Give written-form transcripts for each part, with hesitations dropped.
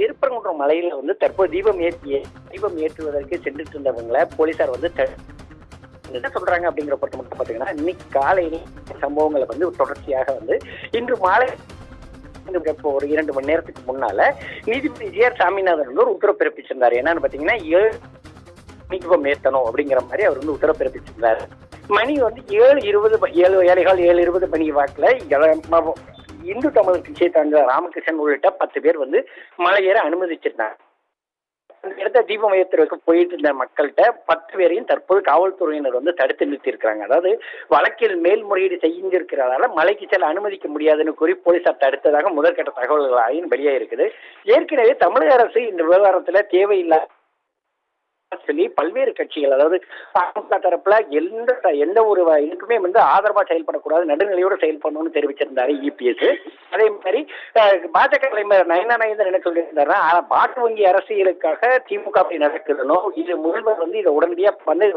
திருப்பரங்குன்றம் மலையில வந்து தற்போது தீபம் ஏற்றுவதற்கு சென்றுட்டு இருந்தவங்களை போலீசார் வந்து என்ன சொல்றாங்க அப்படிங்கிற பொறுத்த மட்டும் பாத்தீங்கன்னா, இன்னைக்கு காலையில சம்பவங்களை வந்து தொடர்ச்சியாக வந்து இன்று மாலை இப்போ ஒரு 2 மணி நேரத்துக்கு முன்னால நீதிபதி ஜி.ஆர். சாமிநாதன் வந்து ஒரு உத்தரவு பிறப்பிச்சிருந்தாரு. என்னன்னு பாத்தீங்கன்னா 7 தீபம் ஏத்தணும் அப்படிங்கிற மாதிரி அவர் வந்து உத்தரவு பிறப்பிச்சிருந்தாரு. மணி வந்து 7:20 7:20 மணி வாக்குல இந்து தமிழர் கட்சியை சார்ந்த ராமகிருஷ்ணன் உள்ளிட்ட 10 பேர் வந்து மலையேற அனுமதிச்சிருந்தாங்க. அந்த இடத்த தீபம் ஏற்றுவதற்கு போயிட்டு இருந்த மக்கள்கிட்ட 10 பேரையும் தற்போது காவல்துறையினர் வந்து தடுத்து நிறுத்தி இருக்காங்க. அதாவது வழக்கில் மேல்முறையீடு செஞ்சிருக்கிறதால மலைக்கு செல்ல அனுமதிக்க முடியாதுன்னு கூறி போலீசார் தடுத்ததாக முதற்கட்ட தகவல்களாயும் வெளியே இருக்குது. ஏற்கனவே தமிழக அரசு இந்த விவகாரத்துல தேவையில்லாத சொல்லி பல்வேறு கட்சிகள், அதாவது திமுக தரப்புல எந்த ஒரு இதுக்குமே வந்து ஆதரவா செயல்படக்கூடாது, நடுநிலையோடு செயல்படணும்னு தெரிவிச்சிருந்தாரு இபிஎஸ். அதே மாதிரி பாஜக தலைவர் நயனானந்தன் என்ன சொல்லியிருந்தாருன்னா, வாக்கு வங்கி அரசியலுக்காக திமுக அப்படி நடக்குதுனோ, இது முதல்வர் வந்து இதை உடனடியா வந்து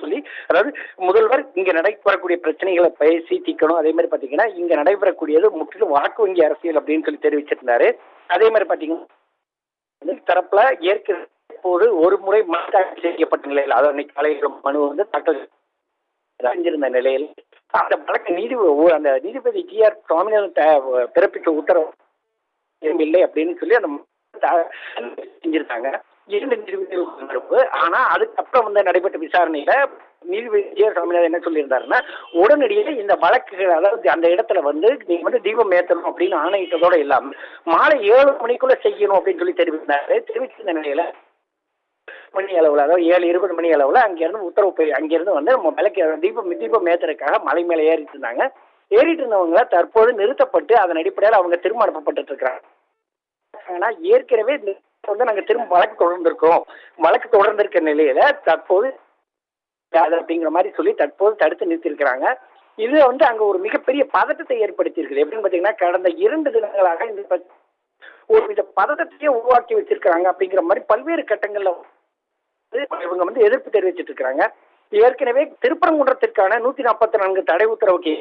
சொல்லி, அதாவது முதல்வர் இங்க நடைபெறக்கூடிய பிரச்சனைகளை பேசி தீர்க்கணும். அதே மாதிரி பாத்தீங்கன்னா இங்க நடைபெறக்கூடியது முற்றிலும் வாக்கு வங்கி அரசியல் அப்படின்னு சொல்லி தெரிவிச்சிருந்தாரு. அதே மாதிரி பாத்தீங்கன்னா தரப்புல ஏற்கனவே இப்போது ஒரு முறை மனு தாக்கல் செய்யப்பட்ட நிலையில், அதாவது அன்னைக்கு காலையில் மனு வந்து தாக்கல் செஞ்சிருந்த நிலையில் அந்த வழக்கு அந்த நீதிபதி ஜி.ஆர். சுவாமிநாதன் பிறப்பித்த உத்தரவு இல்லை அப்படின்னு சொல்லி அந்த செஞ்சிருக்காங்க. 2 நீதிபதிகள் மறுப்பு. ஆனா அதுக்கப்புறம் வந்து நடைபெற்ற விசாரணையில நீதிபதி ஜி.ஆர். சுவாமிநாதன் என்ன சொல்லியிருந்தாருன்னா, உடனடியாக இந்த வழக்குகள், அதாவது அந்த இடத்துல வந்து நீங்க வந்து தீபம் ஏற்றணும் அப்படின்னு ஆணையிட்டதோட இல்லாம மாலை 7 மணிக்குள்ள செய்யணும் அப்படின்னு சொல்லி தெரிவிச்சிருந்த நிலையில மணி அளவுல, அதாவது 7:20 மணி அளவுல அங்கிருந்து உத்தரவு அங்கிருந்து வந்து நம்ம மலைக்கு தீபம் ஏத்துறதுக்காக மலை மேல ஏறிட்டு இருந்தாங்க. ஏறிட்டு இருந்தவங்க தற்போது நிறுத்தப்பட்டு அதன் அடிப்படையில் அவங்க திரும்ப அனுப்பப்பட்டு இருக்கிறாங்க. ஆனா ஏற்கனவே வந்து நாங்க திரும்ப வழக்கு தொடர்ந்திருக்க நிலையில தற்போது அப்படிங்கிற மாதிரி சொல்லி தற்போது தடுத்து நிறுத்திருக்கிறாங்க. இது வந்து அங்க ஒரு மிகப்பெரிய பதட்டத்தை ஏற்படுத்தி இருக்குது. எப்படின்னு பாத்தீங்கன்னா, கடந்த 2 தினங்களாக இந்த ஒரு வித பதட்டத்தையே உருவாக்கி வச்சிருக்காங்க அப்படிங்கிற மாதிரி பல்வேறு கட்டங்கள்ல இவங்க வந்து எதிர்ப்பு தெரிவிச்சிட்டு இருக்காங்க. ஏற்கனவே திருப்பரங்குன்றத்திற்கான 144 தடை உத்தரவுக்கு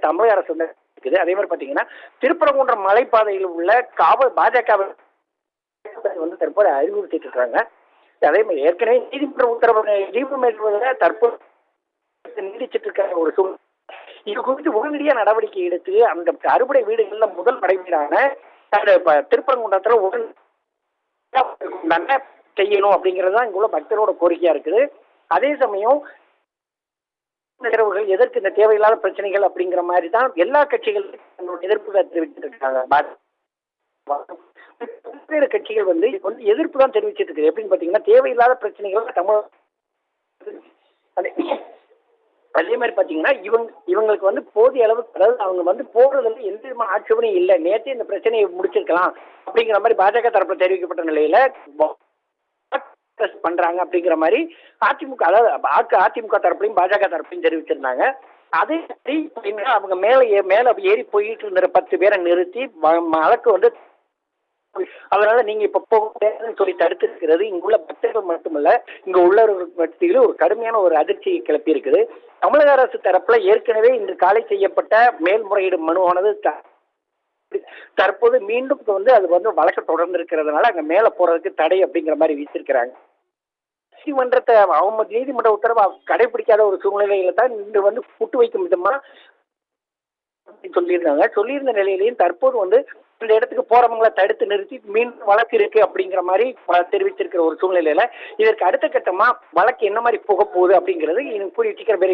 தமிழக அரசு இருக்குது. அதே மாதிரி பாத்தீங்கன்னா திருப்பரங்குன்றம் மலைப்பாதையில் உள்ள பாஜக வந்து தற்போது அறிவுறுத்திட்டு இருக்காங்க. அதே மாதிரி ஏற்கனவே நீதிமன்ற உத்தரவு தீபம் ஏற்றுவதை தற்போது நீடிச்சிட்டு இருக்க ஒரு சூழ்நிலை. இது குறித்து உடனடியா நடவடிக்கை எடுத்து அந்த அறுபடை வீடுகள்ல முதல் படை வீடான திருப்பரங்குன்றத்துல உடனே செய்யணும் அப்படிங்கறதுதான் இங்குள்ள பக்தரோட கோரிக்கையா இருக்குது. அதே சமயம் எதற்கு இந்த தேவையில்லாத பிரச்சனைகள் அப்படிங்கிற மாதிரி தான் எல்லா கட்சிகளும் தங்களோட எதிர்ப்பு தெரிவிச்சிட்டு இருக்காங்க. பல்வேறு கட்சிகள் வந்து எதிர்ப்பு தான் தெரிவிச்சிட்டு இருக்கு. எப்படின்னு பாத்தீங்கன்னா, தேவையில்லாத பிரச்சனைகள் அதே மாதிரி பாத்தீங்கன்னா இவங்களுக்கு வந்து போதிய அளவுக்கு, அதாவது அவங்க வந்து போறதுல எந்த விதமான ஆட்சேபனையும் இல்லை, நேற்று இந்த பிரச்சனையை முடிச்சிருக்கலாம் அப்படிங்கிற மாதிரி பாஜக தரப்புல தெரிவிக்கப்பட்ட நிலையில பண்றாங்க அப்படிங்கிற மாதிரி அதிமுக தரப்புலையும் பாஜக தரப்புலையும் தெரிவிச்சிருந்தாங்க. அதே மாதிரி அவங்க மேல ஏறி போயிட்டு இருந்த 10 பேரை நிறுத்தி வழக்கு வந்து, அதனால நீங்க இப்ப போகணும்னு சொல்லி தடுத்து இருக்கிறது இங்குள்ள பக்தர்கள் மட்டுமல்ல, இங்க உள்ளவர்கள் மத்தியில ஒரு கடுமையான ஒரு அதிர்ச்சியை கிளப்பி இருக்குது. தமிழக அரசு தரப்புல ஏற்கனவே இன்று காலை செய்யப்பட்ட மேல்முறையீடு மனுவானது தற்போது மீண்டும் வந்து அது வந்து வழக்கு தொடர்ந்து இருக்கிறதுனால அங்க மேல போறதுக்கு தடை அப்படிங்கிற மாதிரி வீசிருக்கிறாங்க. நீதிமன்றத்தை அவங்க நீதிமன்ற உத்தரவை கடைபிடிக்காத ஒரு சூழ்நிலையில தான் இன்று வந்து கூட்டு வைக்கும் விதமா சொல்லியிருந்த நிலையிலையும் தற்போது வந்து இந்த இடத்துக்கு போறவங்களை தடுத்து நிறுத்தி மீண்டும் வழக்கு இருக்கு அப்படிங்கிற மாதிரி தெரிவிச்சிருக்கிற ஒரு சூழ்நிலையில இதற்கு அடுத்த கட்டமா வழக்கு என்ன மாதிரி போக போகுது அப்படிங்கிறது எனக்கு கூடிய சீக்கிரம்